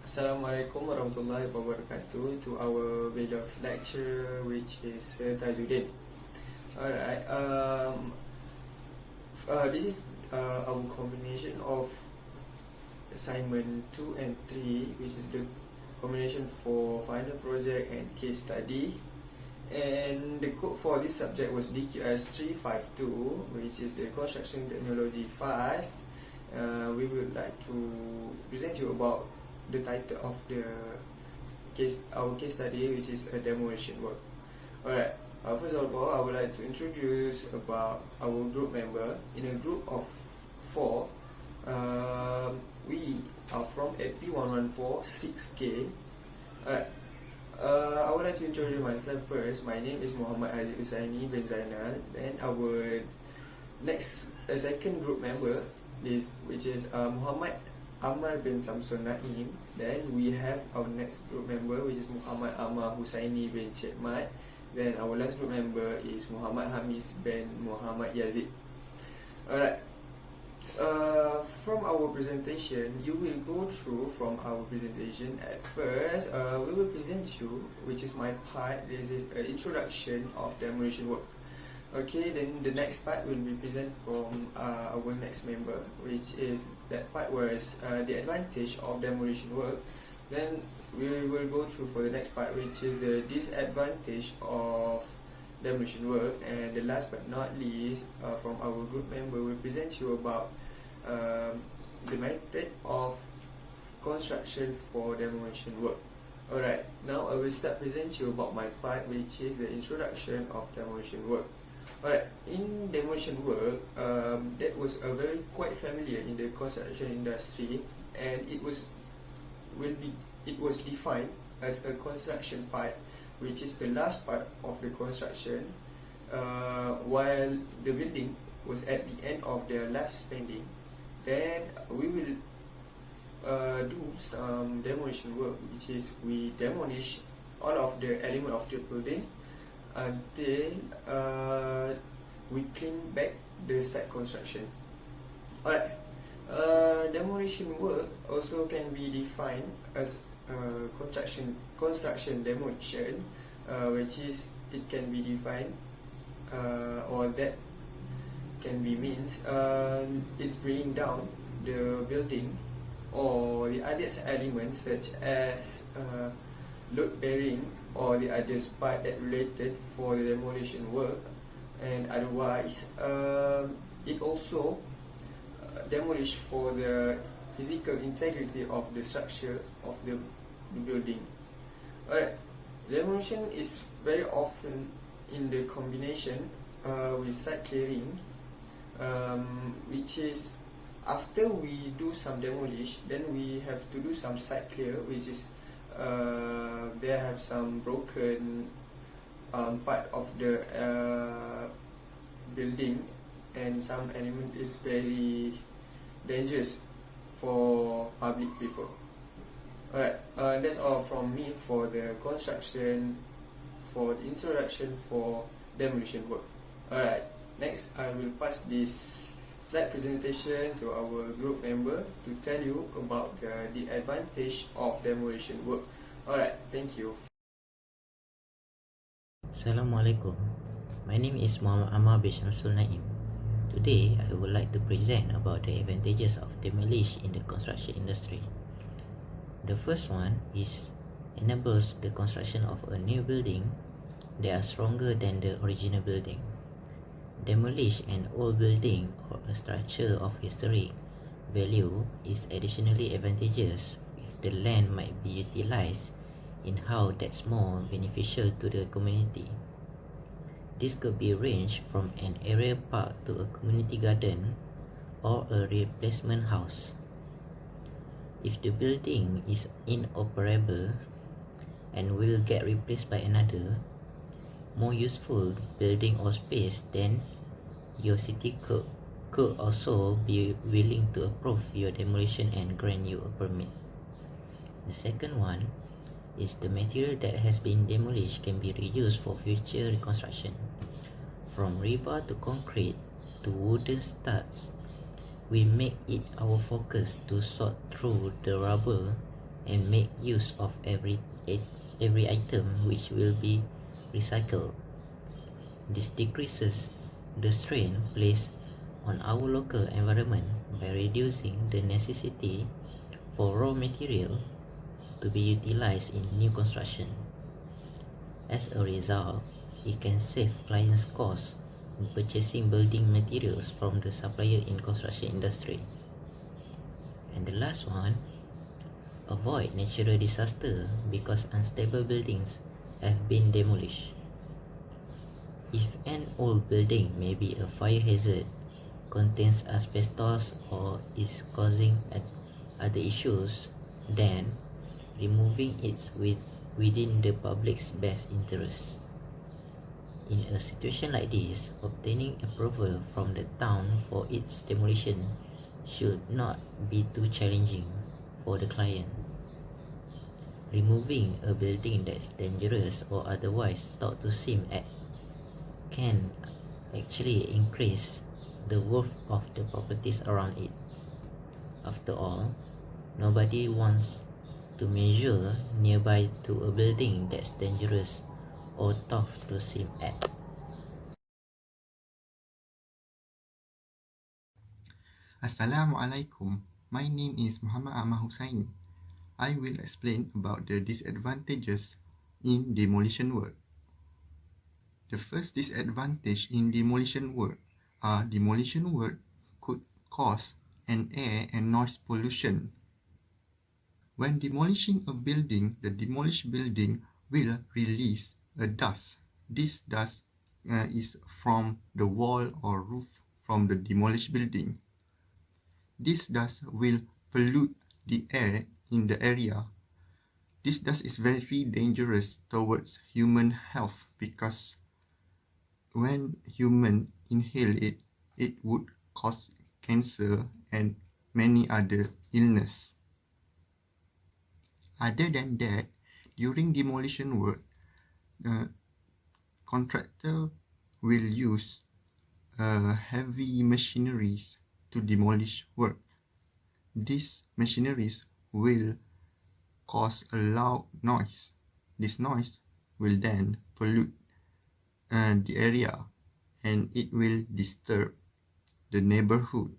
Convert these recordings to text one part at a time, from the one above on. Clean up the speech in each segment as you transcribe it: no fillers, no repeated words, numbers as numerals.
Assalamualaikum warahmatullahi wabarakatuh to our video of lecture, which is Tajuddin. Alright, this is our combination of assignment 2 and 3, which is the combination for final project and case study. And the code for this subject was DQS 352, which is the construction technology 5. We would like to present you about the title of our case study, which is a demolition work. Alright, first of all, I would like to introduce about our group member. In a group of 4, we are from AP114 6K. Alright, I would like to introduce myself first. My name is Muhammad Haji Usaini bin Zainal. Then our second group member is Muhammad Amar bin Samson Naim. Then we have our next group member, which is Muhammad Amar Husaini bin Chetmat. Then our last group member is Muhammad Hamis bin Muhammad Yazid. Alright, from our presentation, you will go through from our presentation. At first, we will present you, which is my part. This is an introduction of demolition work. Okay, then the next part will be presented from our next member, which is that part was the advantage of demolition work. Then we will go through for the next part, which is the disadvantage of demolition work. And the last but not least, from our group member, will present you about the method of construction for demolition work. Alright, now I will start present you about my part, which is the introduction of demolition work. Alright, in demolition work, that was a very quite familiar in the construction industry, and it was defined as a construction part, which is the last part of the construction, while the building was at the end of their lifespan. Then we will do some demolition work, which is we demolish all of the element of the building until we clean back the site construction. Alright, demolition work also can be defined as construction demolition, which is it can be defined or that can be means it's bringing down the building or the other elements such as load bearing or the other part that related for the demolition work. And otherwise, it also demolish for the physical integrity of the structure of the building. Alright, demolition is very often in the combination with site clearing, which is after we do some demolish, then we have to do some site clear, which is they have some broken part of the building, and some element is very dangerous for public people. Alright, that's all from me for the construction, for the introduction for demolition work. Alright, next I will pass this slide presentation to our group member to tell you about the advantage of demolition work. Alright, thank you. Assalamualaikum. My name is Muhammad Amar bin Samsun Naim. Today, I would like to present about the advantages of demolition in the construction industry. The first one is enables the construction of a new building that are stronger than the original building. Demolish an old building or a structure of historic value is additionally advantageous if the land might be utilized in how that's more beneficial to the community. This could be ranged from an area park to a community garden or a replacement house. If the building is inoperable and will get replaced by another, more useful building or space, then your city could also be willing to approve your demolition and grant you a permit. The second one is the material that has been demolished can be reused for future reconstruction. From rebar to concrete to wooden studs, we make it our focus to sort through the rubble and make use of every item which will be recycled. This decreases the strain placed on our local environment by reducing the necessity for raw material to be utilized in new construction. As a result, it can save clients costs in purchasing building materials from the supplier in construction industry. And the last one, avoid natural disaster because unstable buildings have been demolished. If an old building may be a fire hazard, contains asbestos, or is causing other issues, then removing it within the public's best interest. In a situation like this, obtaining approval from the town for its demolition should not be too challenging for the client. Removing a building that's dangerous or otherwise thought to seem can actually increase the worth of the properties around it. After all, nobody wants to measure nearby to a building that's dangerous or tough to seem at. Assalamualaikum. My name is Muhammad Ahmad Hussaini. I will explain about the disadvantages in demolition work. The first disadvantage in demolition work are demolition work could cause an air and noise pollution. When demolishing a building, the demolished building will release a dust. This dust is from the wall or roof from the demolished building. This dust will pollute the air in the area. This dust is very dangerous towards human health because when humans inhale it, it would cause cancer and many other illnesses. Other than that, during demolition work, the contractor will use heavy machineries to demolish work. These machineries will cause a loud noise. This noise will then pollute the area and it will disturb the neighborhood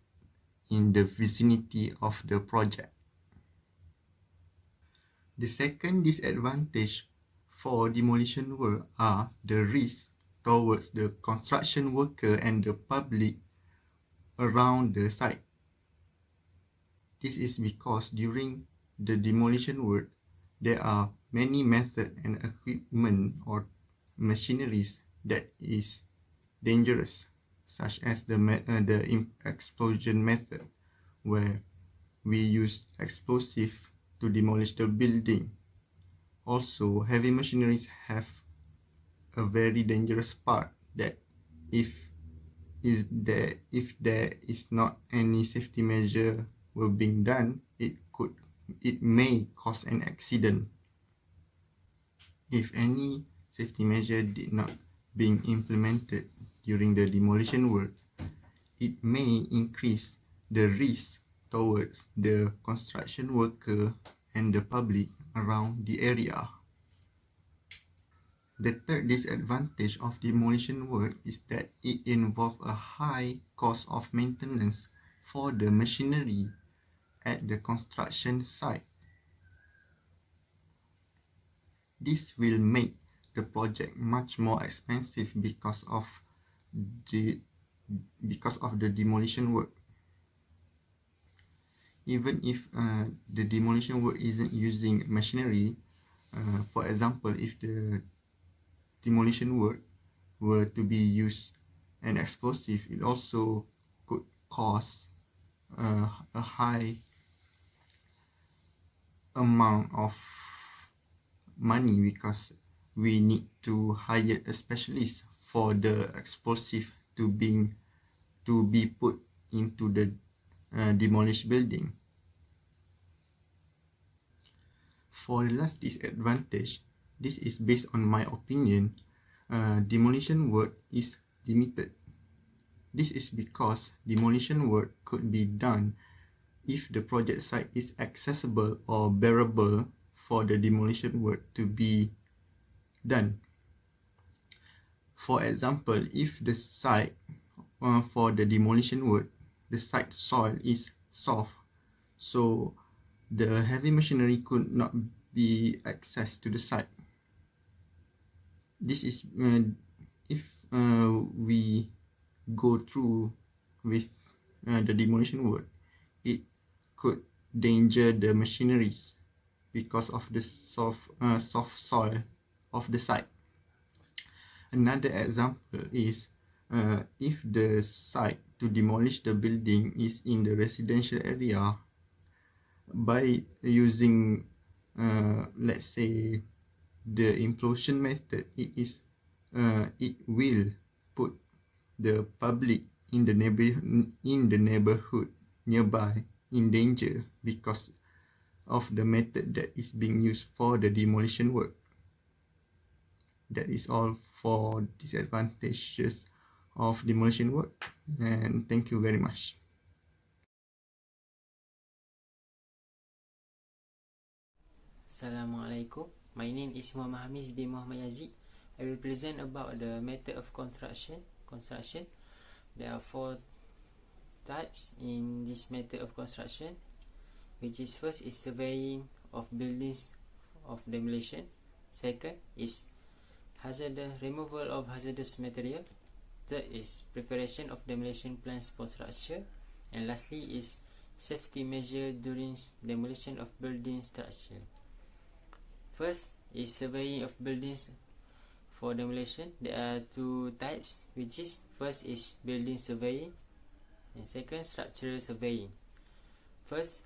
in the vicinity of the project. The second disadvantage for demolition work are the risks towards the construction worker and the public around the site. This is because during the demolition work, there are many methods and equipment or machineries that is dangerous, such as the explosion method, where we use explosive to demolish the building. Also, heavy machineries have a very dangerous part that if there is not any safety measure were being done, it may cause an accident. If any safety measure did not being implemented during the demolition work, it may increase the risk towards the construction worker and the public around the area. The third disadvantage of demolition work is that it involves a high cost of maintenance for the machinery at the construction site. This will make the project much more expensive because of the demolition work. Even if the demolition work isn't using machinery, for example, if the demolition work were to be used an explosive, it also could cause a high amount of money because we need to hire a specialist for the explosive to be put into the demolished building. For the last disadvantage, this is based on my opinion, demolition work is limited. This is because demolition work could be done if the project site is accessible or bearable for the demolition work to be done. For example, if the site for the demolition work, the site soil is soft, so the heavy machinery could not be accessed to the site. This is if we go through with the demolition work, it could danger the machineries because of the soft soil of the site. Another example is if the site to demolish the building is in the residential area, by using let's say the implosion method, it will put the public in the neighborhood nearby in danger because of the method that is being used for the demolition work. That is all for disadvantages of demolition work, and thank you very much. Assalamualaikum. My name is Muhammad Hamis bin Muhammad Yazid. I will present about the method of construction. There are 4 types in this method of construction, which is first is surveying of buildings of demolition. Second is removal of hazardous material. Third is preparation of demolition plans for structure. And lastly is safety measure during demolition of building structure. First is surveying of buildings for demolition. There are 2 types, which is first is building surveying and second structural surveying. First,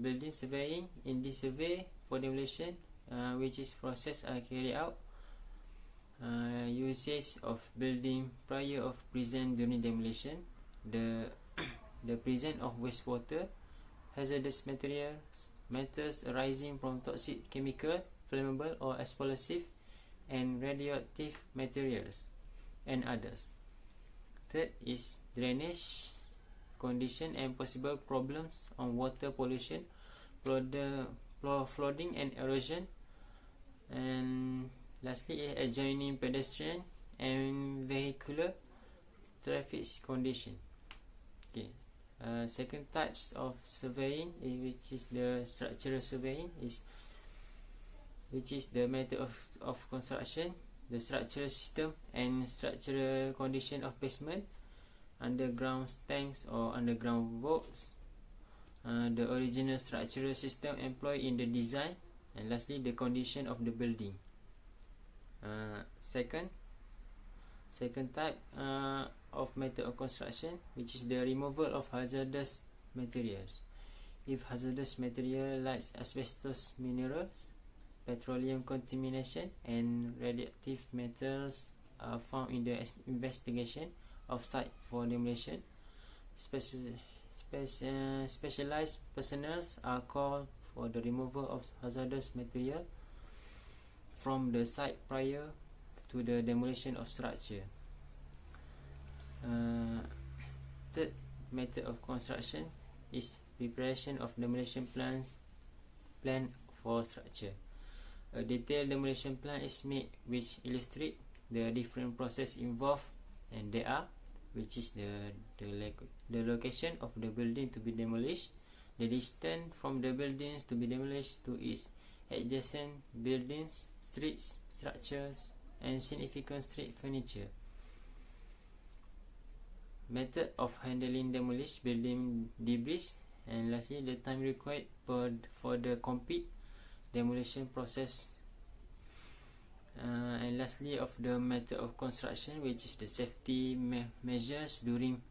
building surveying. In this survey for demolition, which is process are carried out usage of building prior of present during demolition, the present of wastewater, hazardous metals arising from toxic chemical, flammable or explosive, and radioactive materials, and others. Third is drainage condition and possible problems on water pollution, flooding and erosion, and lastly adjoining pedestrian and vehicular traffic condition. Okay. Second types of surveying, which is the structural surveying, which is the method of construction, the structural system and structural condition of basement, underground tanks or underground vaults, the original structural system employed in the design, and lastly the condition of the building. Second type of method of construction, which is the removal of hazardous materials. If hazardous material like asbestos minerals, petroleum contamination, and radioactive metals are found in the investigation of site for demolition, specialized personnel are called for the removal of hazardous material from the site prior to the demolition of structure. Third method of construction is preparation of demolition plan for structure. A detailed demolition plan is made which illustrate the different process involved, and they are, which is the location of the building to be demolished, the distance from the buildings to be demolished to its adjacent buildings, streets, structures, and significant street furniture. Method of handling demolished building debris, and lastly the time required for the complete demolition process, and lastly of the method of construction, which is the safety measures during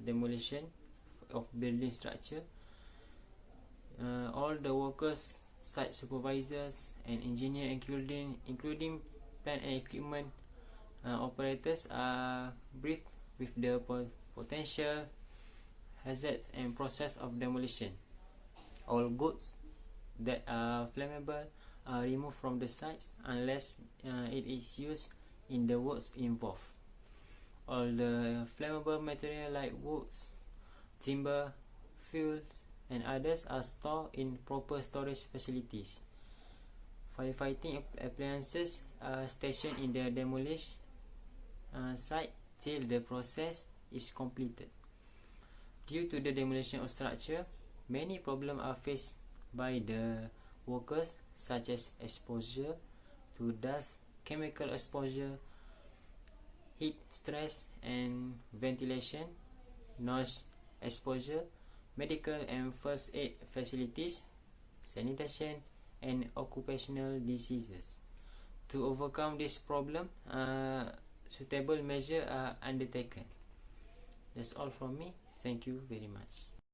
demolition of building structure. All the workers, site supervisors, and engineer, including plant and equipment operators, are briefed with the potential hazards and process of demolition. All goods that are flammable are removed from the sites unless it is used in the works involved. All the flammable material like woods, timber, fuels, and others are stored in proper storage facilities. Firefighting appliances are stationed in the demolished site till the process is completed. Due to the demolition of structure, many problems are faced by the workers, such as exposure to dust, chemical exposure, heat stress and ventilation, noise exposure, medical and first aid facilities, sanitation, and occupational diseases. To overcome this problem, suitable measures are undertaken. That's all from me. Thank you very much.